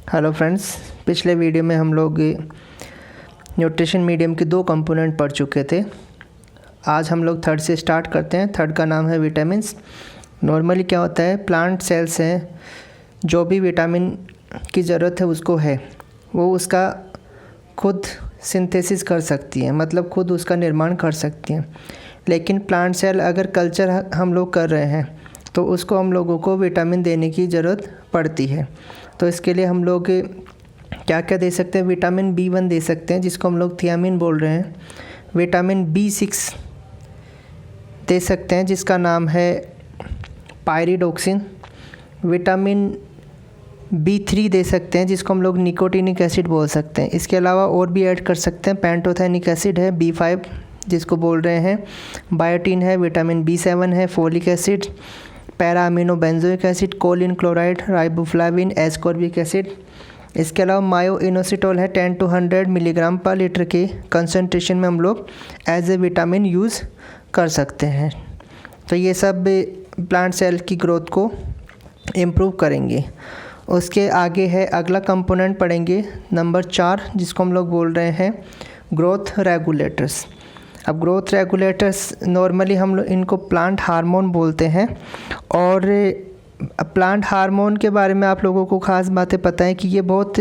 Hello friends, पिछले video में हम लोग न्यूट्रिशन मीडियम के 2 कंपोनेंट पढ़ चुके थे। आज हम लोग थर्ड से स्टार्ट करते हैं। थर्ड का नाम है विटामिन्स। नॉर्मली क्या होता है, प्लांट सेल्स हैं, जो भी विटामिन की ज़रूरत है उसको है वो उसका खुद सिंथेसिस कर सकती है, मतलब खुद उसका निर्माण कर सकती हैं। लेकिन प्लांट सेल अगर कल्चर हम लोग कर रहे हैं तो उसको हम लोगों को विटामिन देने की ज़रूरत पड़ती है। तो इसके लिए हम लोग क्या क्या दे सकते हैं, विटामिन B1 दे सकते हैं जिसको हम लोग थियामिन बोल रहे हैं। विटामिन B6 दे सकते हैं जिसका नाम है पायरिडोक्सिन। विटामिन B3 दे सकते हैं जिसको हम लोग निकोटिनिक एसिड बोल सकते हैं। इसके अलावा और भी ऐड कर सकते हैं, पैंटोथेनिक एसिड है, B5 जिसको बोल रहे हैं, बायोटीन है, विटामिन B7 है, folic acid, para amino benzoic acid, choline chloride, riboflavin, ascorbic acid. इसके अलावा मायो इनोसिटोल है 10 to 100 मिलीग्राम पर लीटर के कंसनट्रेशन में हम लोग एज ए विटामिन यूज़ कर सकते हैं। तो ये सब प्लांट सेल की ग्रोथ को इम्प्रूव करेंगे। उसके आगे है अगला कंपोनेंट पढ़ेंगे नंबर 4, जिसको हम लोग बोल रहे हैं ग्रोथ रेगुलेटर्स। अब ग्रोथ रेगुलेटर्स नॉर्मली हम लोग इनको प्लांट हार्मोन बोलते हैं। और प्लांट हार्मोन के बारे में आप लोगों को ख़ास बातें पता है कि ये बहुत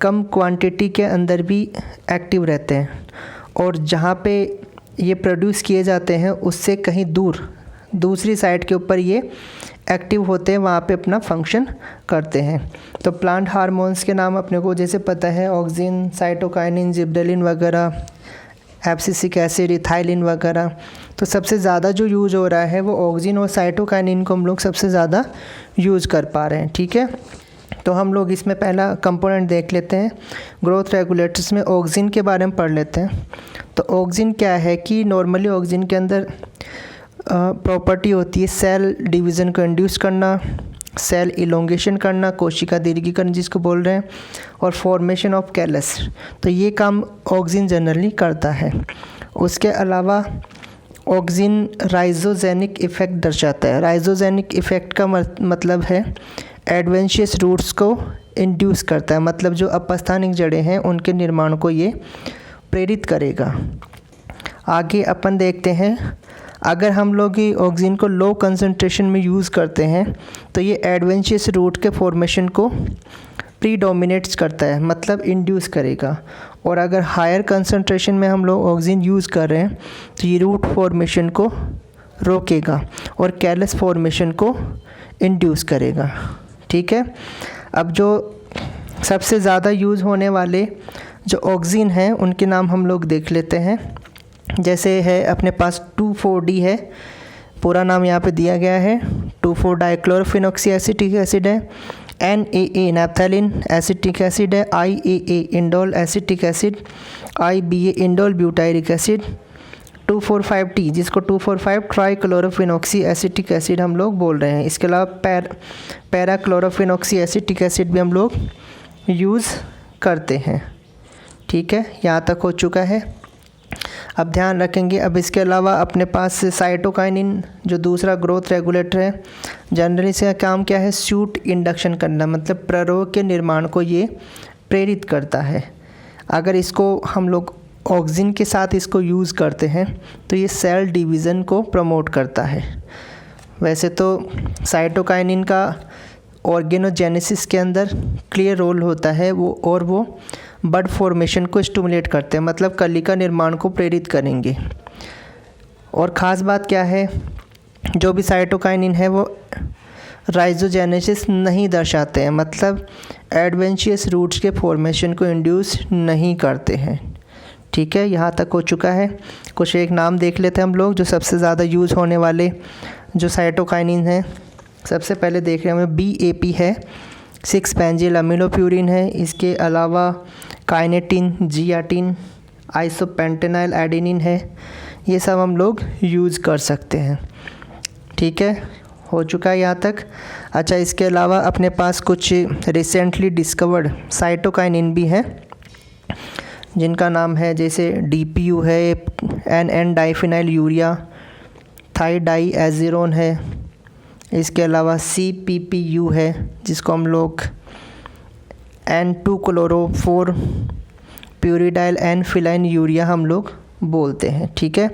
कम क्वांटिटी के अंदर भी एक्टिव रहते हैं, और जहाँ पे ये प्रोड्यूस किए जाते हैं उससे कहीं दूसरी साइड के ऊपर ये एक्टिव होते हैं, वहाँ पे अपना फंक्शन करते हैं। तो प्लांट हार्मोन्स के नाम अपने को जैसे पता है, ऑक्सिन, साइटोकाइनिन, जिबरेलिन वगैरह, एब्सिसिक एसिड, इथाइलिन वगैरह। तो सबसे ज़्यादा जो यूज़ हो रहा है वो ऑक्सिन और साइटोकाइनिन को हम लोग सबसे ज़्यादा यूज़ कर पा रहे हैं। ठीक है, तो हम लोग इसमें पहला कंपोनेंट देख लेते हैं। ग्रोथ रेगुलेटर्स में ऑक्सिन के बारे में पढ़ लेते हैं। तो ऑक्सिन क्या है कि नॉर्मली ऑक्सिन के अंदर प्रॉपर्टी होती है सेल डिवीज़न को इंड्यूस करना, सेल इलोंगेशन करना, कोशिका दीर्घीकरण जिसको बोल रहे हैं, और फॉर्मेशन ऑफ कैलस। तो ये काम ऑक्सिन जनरली करता है। उसके अलावा ऑक्सिन राइजोजेनिक इफ़ेक्ट दर्शाता है। राइजोजेनिक इफ़ेक्ट का मतलब है एडवेंशियस रूट्स को इंड्यूस करता है, मतलब जो अपस्थानिक जड़ें हैं उनके निर्माण को ये प्रेरित करेगा। आगे अपन देखते हैं, अगर हम लोग ऑक्सिन को लो कंसंट्रेशन में यूज़ करते हैं तो ये एडवेंशियस रूट के फॉर्मेशन को प्रीडोमिनेट्स करता है, मतलब इंड्यूस करेगा। और अगर हायर कंसंट्रेशन में हम लोग ऑक्सिन यूज़ कर रहे हैं तो ये रूट फॉर्मेशन को रोकेगा और कैलस फॉर्मेशन को इंड्यूस करेगा। ठीक है, अब जो सबसे ज़्यादा यूज़ होने वाले जो ऑक्सिन हैं उनके नाम हम लोग देख लेते हैं। जैसे है अपने पास 2,4-D है, पूरा नाम यहाँ पे दिया गया है। 2,4-डाइक्लोरोफिनॉक्सी एसिटिक एसिड है। NAA नैप्थेलिन एसिटिक एसिड है। IAA indole acetic acid. IBA indole butyric acid. 2,4,5-T जिसको 2,4,5 ट्राइक्लोरोफिनॉक्सी एसिटिक एसिड हम लोग बोल रहे हैं। इसके अलावा पैराक्लोरोफिनॉक्सी एसिटिक एसिड भी हम लोग यूज़ करते हैं। ठीक है, यहाँ तक हो चुका है। अब ध्यान रखेंगे, अब इसके अलावा अपने पास साइटोकाइनिन जो दूसरा ग्रोथ रेगुलेटर है, जनरली इसका काम क्या है, सूट इंडक्शन करना, मतलब प्ररोग के निर्माण को ये प्रेरित करता है। अगर इसको हम लोग ऑक्सिन के साथ इसको यूज़ करते हैं तो ये सेल डिवीज़न को प्रमोट करता है। वैसे तो साइटोकाइनिन का ऑर्गेनोजेनेसिस के अंदर क्लियर रोल होता है वो बड फॉर्मेशन को स्टिमुलेट करते हैं, मतलब कली का निर्माण को प्रेरित करेंगे। और ख़ास बात क्या है, जो भी साइटोकाइनिन है वो राइजोजेनेसिस नहीं दर्शाते हैं, मतलब एडवेंशियस रूट्स के फॉर्मेशन को इंड्यूस नहीं करते हैं। ठीक है, यहाँ तक हो चुका है। कुछ एक नाम देख लेते हैं हम लोग जो सबसे ज़्यादा यूज़ होने वाले जो साइटोकाइनिन हैं। सबसे पहले देख रहे हैं हमें BAP है, 6-बेंजील अमीनोप्यूरिन है। इसके अलावा काइनेटिन, जियाटिन, आइसोपेंटेनाइल एडेनिन है। ये सब हम लोग यूज़ कर सकते हैं। ठीक है, हो चुका है यहाँ तक। अच्छा, इसके अलावा अपने पास कुछ रिसेंटली डिस्कवर्ड साइटोकाइनिन भी हैं जिनका नाम है जैसे DPU है, NN डाइफिनाइल यूरिया, थाइडाइएजिरोन है। इसके अलावा CPPU है जिसको हम लोग N2-chloro-4 प्यूरिडाइल एन फिलाइन यूरिया हम लोग बोलते हैं। ठीक है,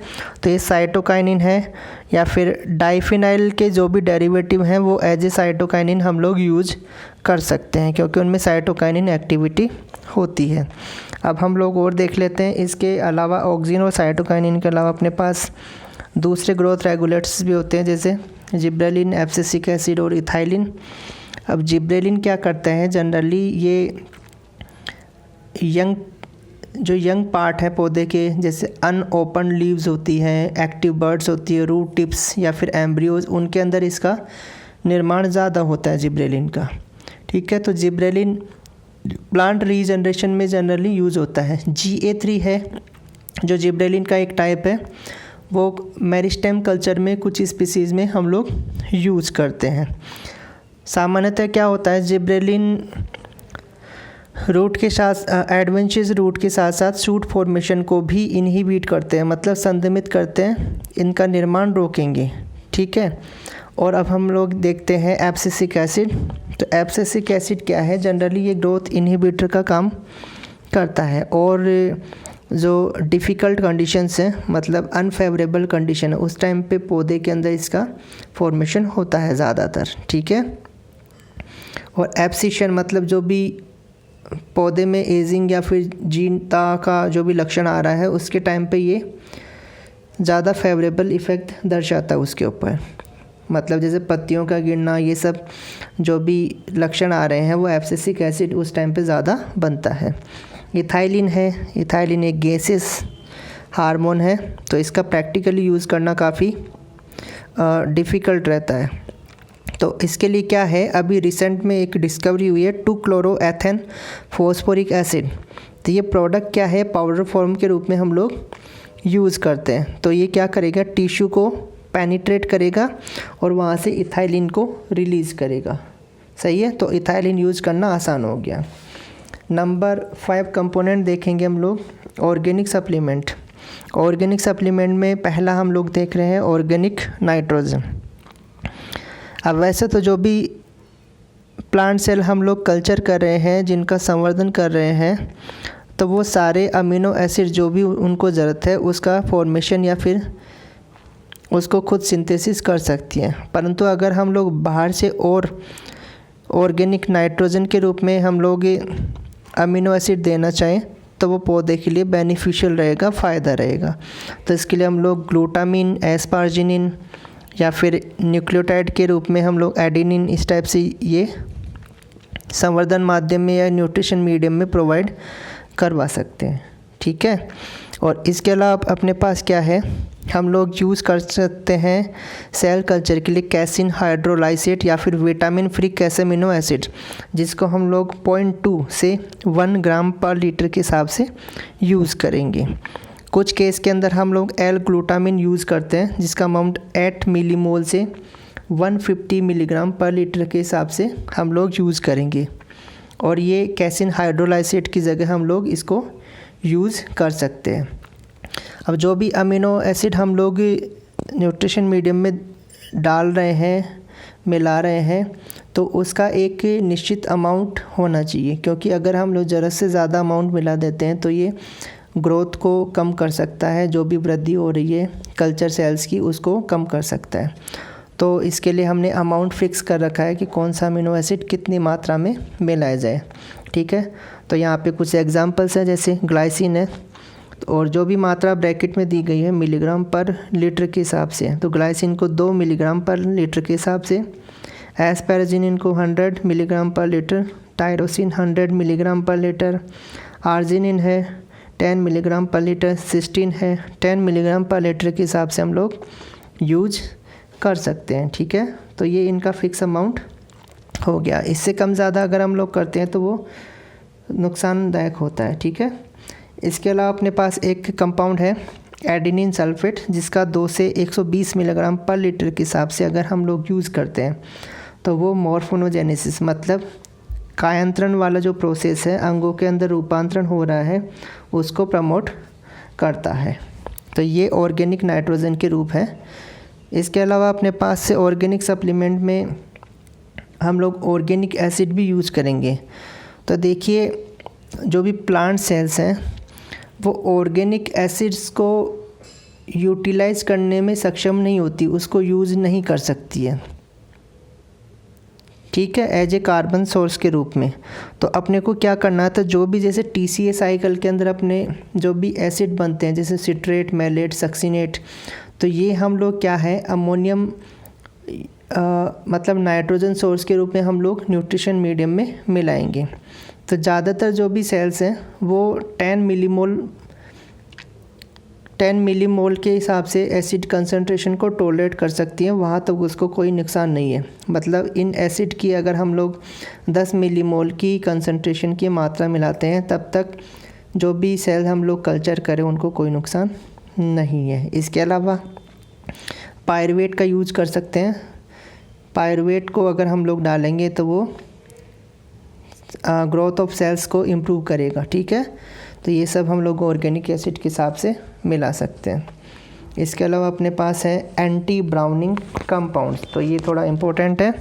तो ये साइटोकाइनिन है, या फिर डाइफिनाइल के जो भी डेरिवेटिव हैं वो एज ए साइटोकाइनिन हम लोग यूज कर सकते हैं, क्योंकि उनमें साइटोकाइनिन एक्टिविटी होती है। अब हम लोग और देख लेते हैं, इसके अलावा ऑक्सिन और साइटोकाइनिन के अलावा अपने पास दूसरे ग्रोथ रेगुलेटर्स भी होते हैं, जैसे जिब्रेलिन, एब्सिसिक एसिड और इथाइलिन। अब जिब्रेलिन क्या करते हैं, जनरली ये यंग पार्ट है पौधे के, जैसे अनओपन लीव्स होती हैं, एक्टिव बर्ड्स होती है, रूट टिप्स या फिर एम्ब्रियोज, उनके अंदर इसका निर्माण ज़्यादा होता है जिब्रेलिन का। ठीक है, तो जिब्रेलिन प्लांट रीजनरेशन में जनरली यूज़ होता है। GA3 है जो जिब्रेलिन का एक टाइप है, वो मेरिस्टेम कल्चर में कुछ स्पीसीज़ में हम लोग यूज़ करते हैं। सामान्यतः क्या होता है, जिब्रेलिन रूट के साथ एडवेंचर्स रूट के साथ साथ शूट फॉर्मेशन को भी इनहिबिट करते हैं, मतलब संदमित करते हैं, इनका निर्माण रोकेंगे। ठीक है, और अब हम लोग देखते हैं एब्सिसिक एसिड। तो एब्सिसिक एसिड क्या है, जनरली ये ग्रोथ इनहिबिटर का काम करता है, और जो डिफ़िकल्ट कंडीशंस हैं, मतलब अनफेवरेबल कंडीशन है, उस टाइम पे पौधे के अंदर इसका फॉर्मेशन होता है ज़्यादातर। ठीक है, और एब्सिशन मतलब जो भी पौधे में एजिंग या फिर जीनता का जो भी लक्षण आ रहा है, उसके टाइम पे ये ज़्यादा फेवरेबल इफ़ेक्ट दर्शाता है उसके ऊपर, मतलब जैसे पत्तियों का गिरना, ये सब जो भी लक्षण आ रहे हैं वो एब्सिसिक एसिड उस टाइम पे ज़्यादा बनता है। इथाइलिन है, इथाइलिन एक गैसेस हार्मोन है, तो इसका प्रैक्टिकली यूज़ करना काफ़ी डिफ़िकल्ट रहता है। तो इसके लिए क्या है, अभी रिसेंट में एक डिस्कवरी हुई है 2-क्लोरोएथेन फॉस्फोरिक एसिड। तो ये प्रोडक्ट क्या है, पाउडर फॉर्म के रूप में हम लोग यूज़ करते हैं। तो ये क्या करेगा, टिश्यू को पेनिट्रेट करेगा और वहाँ से इथाइलिन को रिलीज़ करेगा। सही है, तो इथाइलिन यूज़ करना आसान हो गया। नंबर 5 कंपोनेंट देखेंगे हम लोग, ऑर्गेनिक सप्लीमेंट। ऑर्गेनिक सप्लीमेंट में पहला हम लोग देख रहे हैं ऑर्गेनिक नाइट्रोजन। अब वैसे तो जो भी प्लांट सेल हम लोग कल्चर कर रहे हैं, जिनका संवर्धन कर रहे हैं, तो वो सारे अमीनो एसिड जो भी उनको ज़रूरत है उसका फॉर्मेशन या फिर उसको खुद सिंथेसिस कर सकती हैं। परंतु अगर हम लोग बाहर से और ऑर्गेनिक नाइट्रोजन के रूप में हम लोग अमीनो एसिड देना चाहें तो वो पौधे के लिए बेनिफिशियल रहेगा, फ़ायदा रहेगा। तो इसके लिए हम लोग ग्लूटामिन, एस्पार्जिनिन या फिर न्यूक्लियोटाइड के रूप में हम लोग एडेनिन, इस टाइप से ये संवर्धन माध्यम में या न्यूट्रिशन मीडियम में प्रोवाइड करवा सकते हैं। ठीक है, और इसके अलावा अपने पास क्या है, हम लोग यूज़ कर सकते हैं सेल कल्चर के लिए कैसिन हाइड्रोलाइसेट या फिर विटामिन फ्री कैसेमिनो एसिड, जिसको हम लोग 0.2 से 1 ग्राम पर लीटर के हिसाब से यूज़ करेंगे। कुछ केस के अंदर हम लोग एल ग्लूटामिन यूज़ करते हैं, जिसका अमाउंट 8 मिलीमोल से 150 मिलीग्राम पर लीटर के हिसाब से हम लोग यूज़ करेंगे, और ये कैसिन हाइड्रोलाइसेट की जगह हम लोग इसको यूज़ कर सकते हैं। अब जो भी अमीनो एसिड हम लोग न्यूट्रिशन मीडियम में डाल रहे हैं, मिला रहे हैं, तो उसका एक निश्चित अमाउंट होना चाहिए, क्योंकि अगर हम लोग ज़रूरत से ज़्यादा अमाउंट मिला देते हैं तो ये ग्रोथ को कम कर सकता है, जो भी वृद्धि हो रही है कल्चर सेल्स की उसको कम कर सकता है। तो इसके लिए हमने अमाउंट फिक्स कर रखा है कि कौन सा अमीनो एसिड कितनी मात्रा में मिलाया जाए। ठीक है, तो यहाँ पे कुछ एग्जांपल्स हैं, जैसे ग्लाइसिन है, और जो भी मात्रा ब्रैकेट में दी गई है मिलीग्राम पर लीटर के हिसाब से, तो ग्लाइसिन को 2 मिलीग्राम पर लीटर के हिसाब से, एस्पैराजिनिन को 100 milligram per litre, tyrosine 100 milligram per litre, arginine है 10 मिलीग्राम पर लीटर, सिस्टीन है 10 मिलीग्राम पर लीटर के हिसाब से हम लोग यूज कर सकते हैं। ठीक है, तो ये इनका फिक्स अमाउंट हो गया। इससे कम ज़्यादा अगर हम लोग करते हैं तो वो नुकसानदायक होता है। ठीक है, इसके अलावा अपने पास एक कंपाउंड है एडेनिन सल्फेट, जिसका 2 से 120 मिलीग्राम पर लीटर के हिसाब से अगर हम लोग यूज़ करते हैं तो वो मॉर्फोनोजेनेसिस, मतलब कायांतरण वाला जो प्रोसेस है, अंगों के अंदर रूपांतरण हो रहा है, उसको प्रमोट करता है। तो ये ऑर्गेनिक नाइट्रोजन के रूप है। इसके अलावा अपने पास से ऑर्गेनिक सप्लीमेंट में हम लोग ऑर्गेनिक एसिड भी यूज़ करेंगे। तो देखिए जो भी प्लांट सेल्स हैं वो ऑर्गेनिक एसिड्स को यूटिलाइज करने में सक्षम नहीं होती, उसको यूज़ नहीं कर सकती है, ठीक है, एज ए कार्बन सोर्स के रूप में। तो अपने को क्या करना था, जो भी जैसे TCA साइकिल के अंदर अपने जो भी एसिड बनते हैं जैसे सिट्रेट, मैलेट, सक्सीनेट, तो ये हम लोग क्या है अमोनियम मतलब नाइट्रोजन सोर्स के रूप में हम लोग न्यूट्रिशन मीडियम में मिलाएंगे। तो ज़्यादातर जो भी सेल्स हैं वो 10 मिलीमोल के हिसाब से एसिड कंसंट्रेशन को टॉलरेट कर सकती हैं, वहाँ तक उसको कोई नुकसान नहीं है। मतलब इन एसिड की अगर हम लोग 10 मिलीमोल की कंसंट्रेशन की मात्रा मिलाते हैं तब तक जो भी सेल हम लोग कल्चर करें उनको कोई नुकसान नहीं है। इसके अलावा पायरुवेट का यूज कर सकते हैं। पायरुवेट को अगर हम लोग डालेंगे तो वो ग्रोथ ऑफ सेल्स को इम्प्रूव करेगा, ठीक है। तो ये सब हम लोग ऑर्गेनिक एसिड के हिसाब से मिला सकते हैं। इसके अलावा अपने पास है एंटी ब्राउनिंग कंपाउंड्स, तो ये थोड़ा इम्पोर्टेंट है,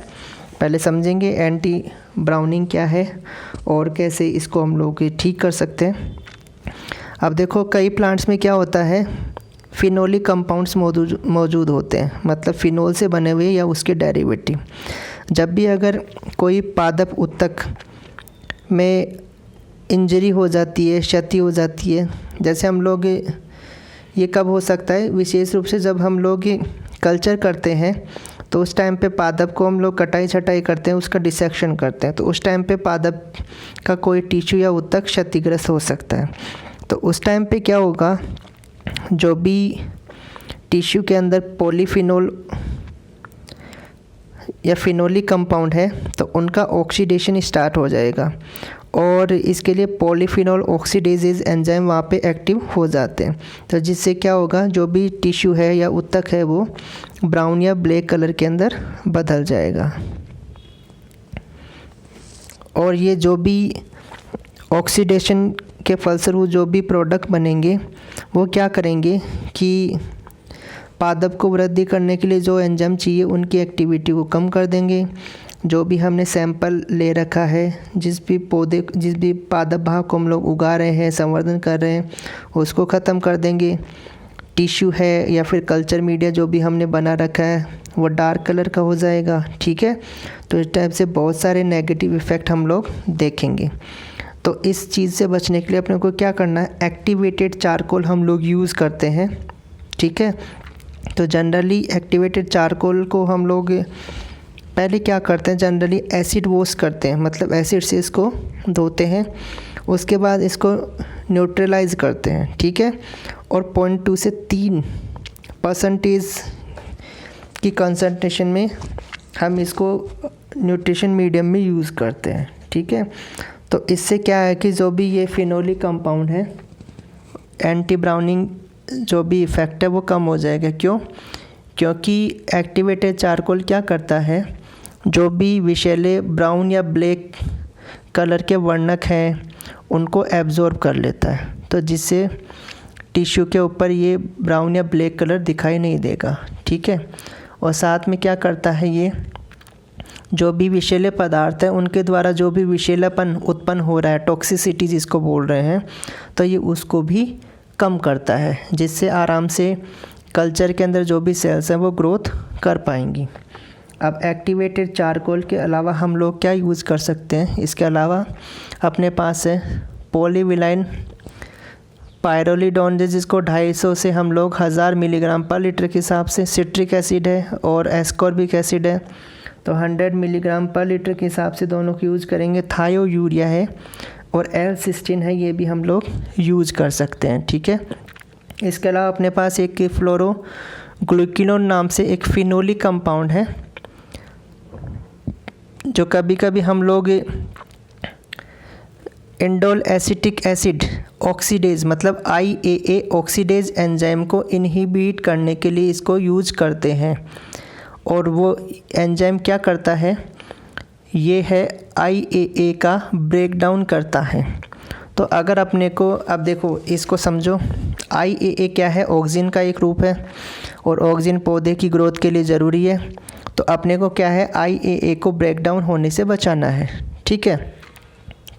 पहले समझेंगे एंटी ब्राउनिंग क्या है और कैसे इसको हम लोग ठीक कर सकते हैं। अब देखो कई प्लांट्स में क्या होता है, फिनोलिक कंपाउंड्स मौजूद होते हैं, मतलब फिनोल से बने हुए या उसके डेरिवेटिव। जब भी अगर कोई पादप उत्तक में इंजरी हो जाती है, क्षति हो जाती है, जैसे हम लोग ये कब हो सकता है, विशेष रूप से जब हम लोग कल्चर करते हैं तो उस टाइम पे पादप को हम लोग कटाई छटाई करते हैं, उसका डिसेक्शन करते हैं, तो उस टाइम पे पादप का कोई टिश्यू या उत्तक क्षतिग्रस्त हो सकता है। तो उस टाइम पे क्या होगा, जो भी टिश्यू के अंदर पॉलीफिनोल या फिनोलिक कंपाउंड है तो उनका ऑक्सीडेशन स्टार्ट हो जाएगा और इसके लिए पॉलीफिनोल ऑक्सीडेजेज एंजाइम वहाँ पे एक्टिव हो जाते हैं। तो जिससे क्या होगा, जो भी टिश्यू है या उत्तक है वो ब्राउन या ब्लैक कलर के अंदर बदल जाएगा। और ये जो भी ऑक्सीडेशन के फलस्वरूप जो भी प्रोडक्ट बनेंगे वो क्या करेंगे कि पादप को वृद्धि करने के लिए जो एंजाइम चाहिए उनकी एक्टिविटी को कम कर देंगे। जो भी हमने सैंपल ले रखा है, जिस भी पादप भाग को हम लोग उगा रहे हैं, संवर्धन कर रहे हैं, उसको ख़त्म कर देंगे। टिश्यू है या फिर कल्चर मीडिया जो भी हमने बना रखा है वो डार्क कलर का हो जाएगा, ठीक है। तो इस टाइप से बहुत सारे नेगेटिव इफ़ेक्ट हम लोग देखेंगे। तो इस चीज़ से बचने के लिए अपने को क्या करना है, एक्टिवेटेड चारकोल हम लोग यूज़ करते हैं, ठीक है। तो जनरली एक्टिवेटेड चारकोल को हम लोग पहले क्या करते हैं, जनरली एसिड वॉश करते हैं, मतलब एसिड से इसको धोते हैं, उसके बाद इसको न्यूट्रलाइज करते हैं, ठीक है। और 0.2 से 3% की कंसंट्रेशन में हम इसको न्यूट्रिशन मीडियम में यूज़ करते हैं, ठीक है। तो इससे क्या है कि जो भी ये फिनोलिक कंपाउंड है, एंटी ब्राउनिंग जो भी इफ़ेक्ट है वो कम हो जाएगा। क्यों? क्योंकि एक्टिवेटेड चारकोल क्या करता है, जो भी विषैले ब्राउन या ब्लैक कलर के वर्णक हैं उनको एब्जॉर्ब कर लेता है, तो जिससे टिश्यू के ऊपर ये ब्राउन या ब्लैक कलर दिखाई नहीं देगा, ठीक है। और साथ में क्या करता है, ये जो भी विषैले पदार्थ हैं उनके द्वारा जो भी विषैलापन उत्पन्न हो रहा है, टॉक्सिसिटी जिसको बोल रहे हैं, तो ये उसको भी कम करता है, जिससे आराम से कल्चर के अंदर जो भी सेल्स हैं वो ग्रोथ कर पाएंगी। अब एक्टिवेटेड चारकोल के अलावा हम लोग क्या यूज़ कर सकते हैं, इसके अलावा अपने पास है पॉलीविलाइन पायरोलिडोन, जिसको 250 से हम लोग 1000 मिलीग्राम पर लीटर के हिसाब से, सिट्रिक एसिड है और एस्कॉर्बिक एसिड है, तो 100 मिलीग्राम पर लीटर के हिसाब से दोनों को यूज़ करेंगे। थायोयूरिया है और L-सिस्टीन है, ये भी हम लोग यूज़ कर सकते हैं, ठीक है। इसके अलावा अपने पास एक फ्लोरोग्लुकिनोन नाम से एक फिनोलिक कंपाउंड है, जो कभी कभी हम लोग इंडोल एसिटिक एसिड ऑक्सीडेज मतलब IAA ऑक्सीडेज एंजाइम को इनहिबिट करने के लिए इसको यूज़ करते हैं। और वो एंजाइम क्या करता है, ये है IAA का ब्रेक डाउन करता है। तो अगर अपने को, अब देखो इसको समझो, IAA क्या है, ऑक्सीजन का एक रूप है और ऑक्सीजन पौधे की ग्रोथ के लिए ज़रूरी है। तो अपने को क्या है, IAA को ब्रेक डाउन होने से बचाना है, ठीक है।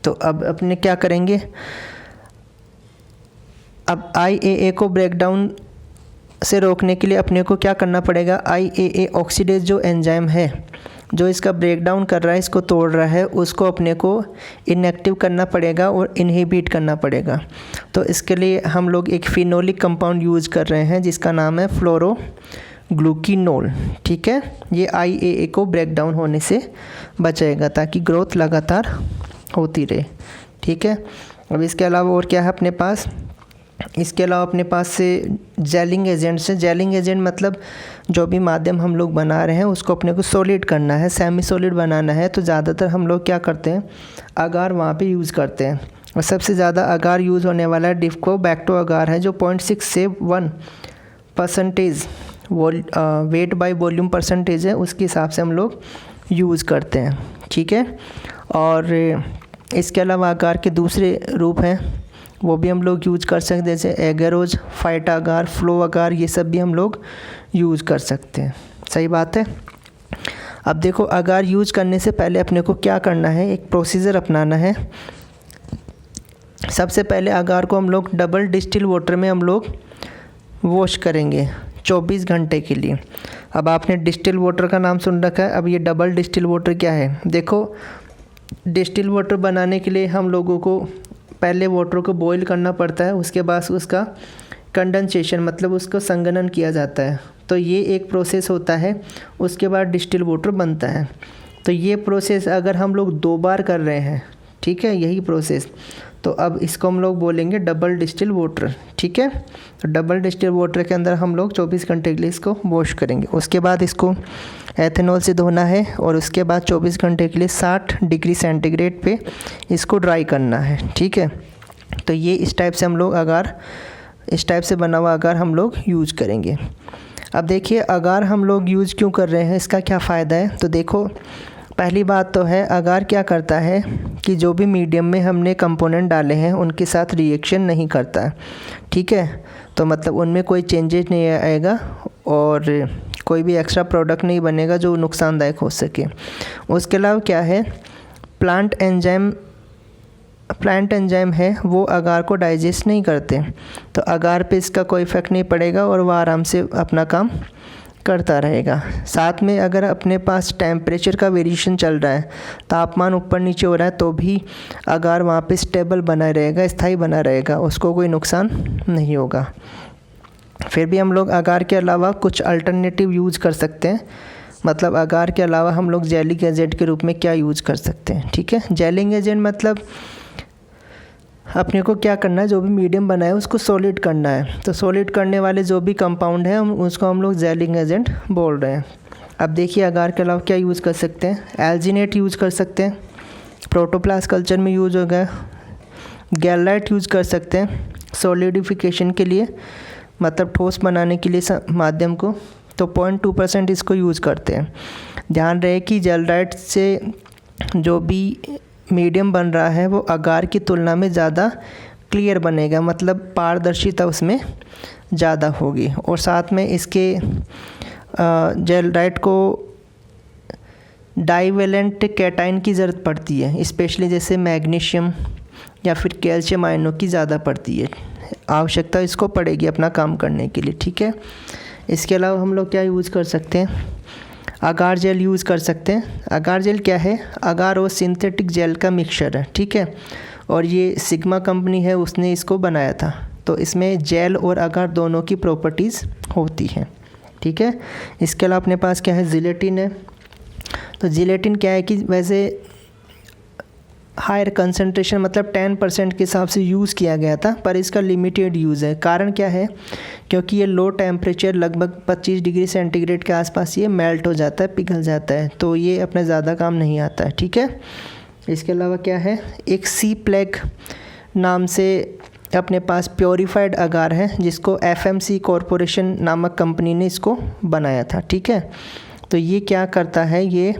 तो अब अपने क्या करेंगे, अब IAA को ब्रेकडाउन से रोकने के लिए अपने को क्या करना पड़ेगा, IAA ऑक्सीडेज जो एंजाइम है जो इसका ब्रेकडाउन कर रहा है, इसको तोड़ रहा है, उसको अपने को इनएक्टिव करना पड़ेगा और इनहिबिट करना पड़ेगा। तो इसके लिए हम लोग एक फिनोलिक कंपाउंड यूज़ कर रहे हैं जिसका नाम है फ्लोरोग्लूकिनोल। ठीक है, ये IAA को ब्रेकडाउन होने से बचाएगा ताकि ग्रोथ लगातार होती रहे। ठीक है, अब इसके अलावा और क्या है अपने पास, इसके अलावा अपने पास से जेलिंग एजेंट्स हैं। जेलिंग एजेंट मतलब जो भी माध्यम हम लोग बना रहे हैं उसको अपने को सॉलिड करना है, सेमी सॉलिड बनाना है। तो ज़्यादातर हम लोग क्या करते हैं, अगार वहाँ पे यूज़ करते हैं और सबसे ज़्यादा अगार यूज़ होने वाला है डिफको बैक्टो अगार है जो 0.6 से 1% वेट बाय वॉल्यूम परसेंटेज है, उसके हिसाब से हम लोग यूज़ करते हैं। ठीक है, और इसके अलावा अगार के दूसरे रूप हैं वो भी हम लोग यूज़ कर सकते हैं, जैसे एगेरोज, फाइटा अगार, फ्लो अगार, ये सब भी हम लोग यूज़ कर सकते हैं। सही बात है। अब देखो, अगार यूज़ करने से पहले अपने को क्या करना है, एक प्रोसीजर अपनाना है। सबसे पहले अगार को हम लोग डबल डिस्टिल वाटर में हम लोग वॉश करेंगे 24 घंटे के लिए। अब आपने डिस्टिल वाटर का नाम सुन रखा है, अब ये डबल डिस्टिल वाटर क्या है, देखो डिस्टिल वाटर बनाने के लिए हम लोगों को पहले वाटर को बॉईल करना पड़ता है, उसके बाद उसका कंडेंसेशन मतलब उसको संघनन किया जाता है। तो ये एक प्रोसेस होता है, उसके बाद डिस्टिल वाटर बनता है। तो ये प्रोसेस अगर हम लोग 2 बार कर रहे हैं, ठीक है, यही प्रोसेस, तो अब इसको हम लोग बोलेंगे डबल डिस्टिल वाटर। ठीक है, तो डबल डिस्टिल वाटर के अंदर हम लोग 24 घंटे के लिए इसको वॉश करेंगे। उसके बाद इसको एथेनॉल से धोना है और उसके बाद 24 घंटे के लिए 60 डिग्री सेंटीग्रेड पे इसको ड्राई करना है। ठीक है, तो ये इस टाइप से हम लोग अगार, इस टाइप से बना हुआ अगार हम लोग यूज़ करेंगे। अब देखिए अगार हम लोग यूज़ क्यों कर रहे हैं, इसका क्या फ़ायदा है। तो देखो, पहली बात तो है अगार क्या करता है कि जो भी मीडियम में हमने कंपोनेंट डाले हैं उनके साथ रिएक्शन नहीं करता है। ठीक है, तो मतलब उनमें कोई चेंजेस नहीं आएगा और कोई भी एक्स्ट्रा प्रोडक्ट नहीं बनेगा जो नुकसानदायक हो सके। उसके अलावा क्या है, प्लांट एंजाइम है वो अगार को डाइजेस्ट नहीं करते, तो अगार पे इसका कोई इफ़ेक्ट नहीं पड़ेगा और वह आराम से अपना काम करता रहेगा। साथ में अगर अपने पास टेम्परेचर का वेरिएशन चल रहा है, तापमान ऊपर नीचे हो रहा है, तो भी अगार वहाँ पे स्टेबल बना रहेगा, स्थायी बना रहेगा, उसको कोई नुकसान नहीं होगा। फिर भी हम लोग अगार के अलावा कुछ अल्टरनेटिव यूज़ कर सकते हैं, मतलब अगार के अलावा हम लोग जेलिंग एजेंट के रूप में क्या यूज़ कर सकते हैं। ठीक है, जेलिंग एजेंट मतलब अपने को क्या करना है, जो भी मीडियम बना है उसको सॉलिड करना है। तो सॉलिड करने वाले जो भी कंपाउंड है उसको हम लोग जेलिंग एजेंट बोल रहे हैं। अब देखिए अगार के अलावा क्या यूज़ कर सकते हैं, एल्जिनेट यूज़ कर सकते हैं, प्रोटोप्लास्ट कल्चर में यूज़ हो गया, गैलेराइट यूज़ कर सकते हैं सॉलिडिफिकेशन के लिए, मतलब ठोस बनाने के लिए माध्यम को, तो 0.2% इसको यूज़ करते हैं। ध्यान रहे कि गैलेराइट से जो भी मीडियम बन रहा है वो अगार की तुलना में ज़्यादा क्लियर बनेगा, मतलब पारदर्शिता उसमें ज़्यादा होगी। और साथ में इसके गैलेराइट को डाइवेलेंट कैटाइन की ज़रूरत पड़ती है, स्पेशली जैसे मैग्नीशियम या फिर कैल्शियम आयनों की ज़्यादा पड़ती है, आवश्यकता इसको पड़ेगी अपना काम करने के लिए। ठीक है, इसके अलावा हम लोग क्या यूज़ कर सकते हैं, अगार जेल यूज़ कर सकते हैं। अगार जेल क्या है, अगार और सिंथेटिक जेल का मिक्सचर है। ठीक है, और ये सिग्मा कंपनी है उसने इसको बनाया था, तो इसमें जेल और अगार दोनों की प्रॉपर्टीज़ होती हैं। ठीक है, इसके अलावा अपने पास क्या है, जिलेटिन है। तो जिलेटिन क्या है कि वैसे हायर कंसंट्रेशन मतलब 10% के हिसाब से यूज़ किया गया था, पर इसका लिमिटेड यूज़ है। कारण क्या है, क्योंकि ये लो टेम्परेचर लगभग 25 डिग्री सेंटीग्रेड के आसपास ये मेल्ट हो जाता है, पिघल जाता है, तो ये अपने ज़्यादा काम नहीं आता है। ठीक है, इसके अलावा क्या है, एक सी प्लेग नाम से अपने पास प्योरीफाइड अगार है जिसको FMC कॉरपोरेशन नामक कंपनी ने इसको बनाया था। ठीक है, तो ये क्या करता है, ये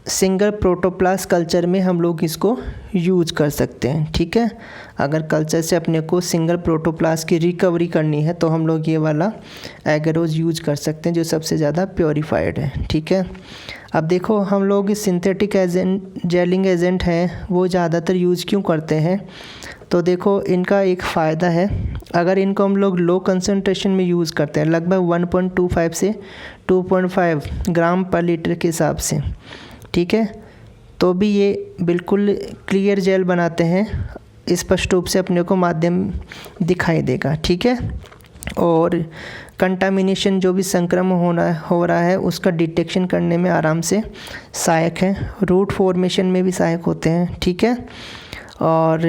सिंगल प्रोटोप्लास्ट कल्चर में हम लोग इसको यूज कर सकते हैं। ठीक है, अगर कल्चर से अपने को सिंगल प्रोटोप्लास्ट की रिकवरी करनी है तो हम लोग ये वाला एगरोज यूज कर सकते हैं जो सबसे ज़्यादा प्योरीफाइड है। ठीक है, अब देखो हम लोग सिंथेटिक जेलिंग एजेंट हैं वो ज़्यादातर यूज़ क्यों करते हैं, तो देखो इनका एक फ़ायदा है, अगर इनको हम लोग लो कंसंट्रेशन में यूज़ करते हैं लगभग 1.25 से 2.5 ग्राम पर लीटर के हिसाब से, ठीक है, तो भी ये बिल्कुल क्लियर जेल बनाते हैं, स्पष्ट रूप से अपने को माध्यम दिखाई देगा। ठीक है, और कंटामिनेशन जो भी संक्रमण हो रहा है उसका डिटेक्शन करने में आराम से सहायक है, रूट फॉर्मेशन में भी सहायक होते हैं। ठीक है, और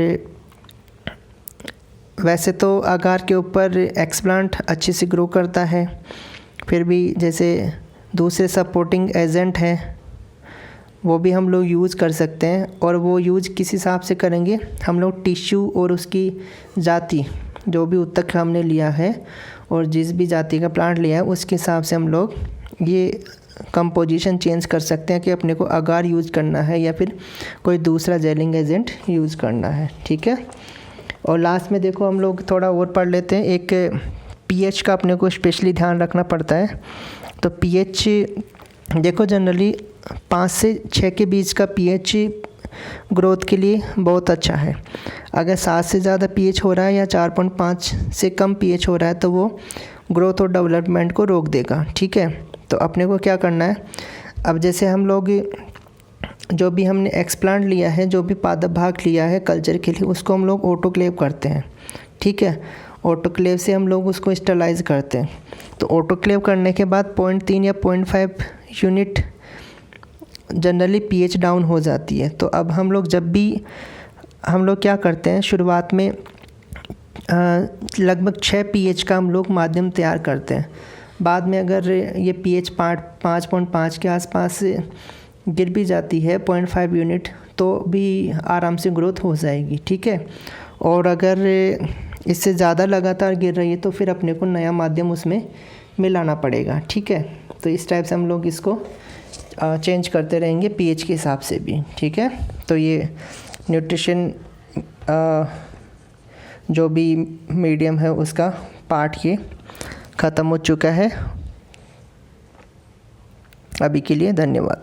वैसे तो आगार के ऊपर एक्सप्लांट अच्छे से ग्रो करता है, फिर भी जैसे दूसरे सपोर्टिंग एजेंट हैं वो भी हम लोग यूज़ कर सकते हैं, और वो यूज़ किस हिसाब से करेंगे, हम लोग टिश्यू और उसकी जाति जो भी उत्तक हमने लिया है और जिस भी जाति का प्लांट लिया है उसके हिसाब से हम लोग ये कंपोजिशन चेंज कर सकते हैं कि अपने को अगार यूज़ करना है या फिर कोई दूसरा जेलिंग एजेंट यूज़ करना है। ठीक है, और लास्ट में देखो हम लोग थोड़ा और पढ़ लेते हैं, एक पीएच का अपने को स्पेशली ध्यान रखना पड़ता है। तो पीएच देखो जनरली 5 से 6 के बीच का पीएच ग्रोथ के लिए बहुत अच्छा है। अगर 7 से ज़्यादा पीएच हो रहा है या 4.5 से कम पीएच हो रहा है तो वो ग्रोथ और डेवलपमेंट को रोक देगा। ठीक है, तो अपने को क्या करना है, अब जैसे हम लोग जो भी हमने एक्सप्लांट लिया है, जो भी पादप भाग लिया है कल्चर के लिए, उसको हम लोग ऑटोक्लेव करते हैं। ठीक है, ऑटोक्लेव से हम लोग उसको स्टरलाइज करते हैं। तो ऑटोक्लेव करने के बाद 0.3 या 0.5 यूनिट जनरली पीएच डाउन हो जाती है। तो अब हम लोग जब भी हम लोग क्या करते हैं, शुरुआत में लगभग 6 पीएच का हम लोग माध्यम तैयार करते हैं, बाद में अगर ये पीएच 5.5 के आसपास गिर भी जाती है 0.5 यूनिट तो भी आराम से ग्रोथ हो जाएगी। ठीक है, और अगर इससे ज़्यादा लगातार गिर रही है तो फिर अपने को नया माध्यम उसमें मिलाना पड़ेगा। ठीक है, तो इस टाइप से हम लोग इसको चेंज करते रहेंगे पीएच के हिसाब से भी। ठीक है, तो ये न्यूट्रिशन जो भी मीडियम है उसका पार्ट ये ख़त्म हो चुका है। अभी के लिए धन्यवाद।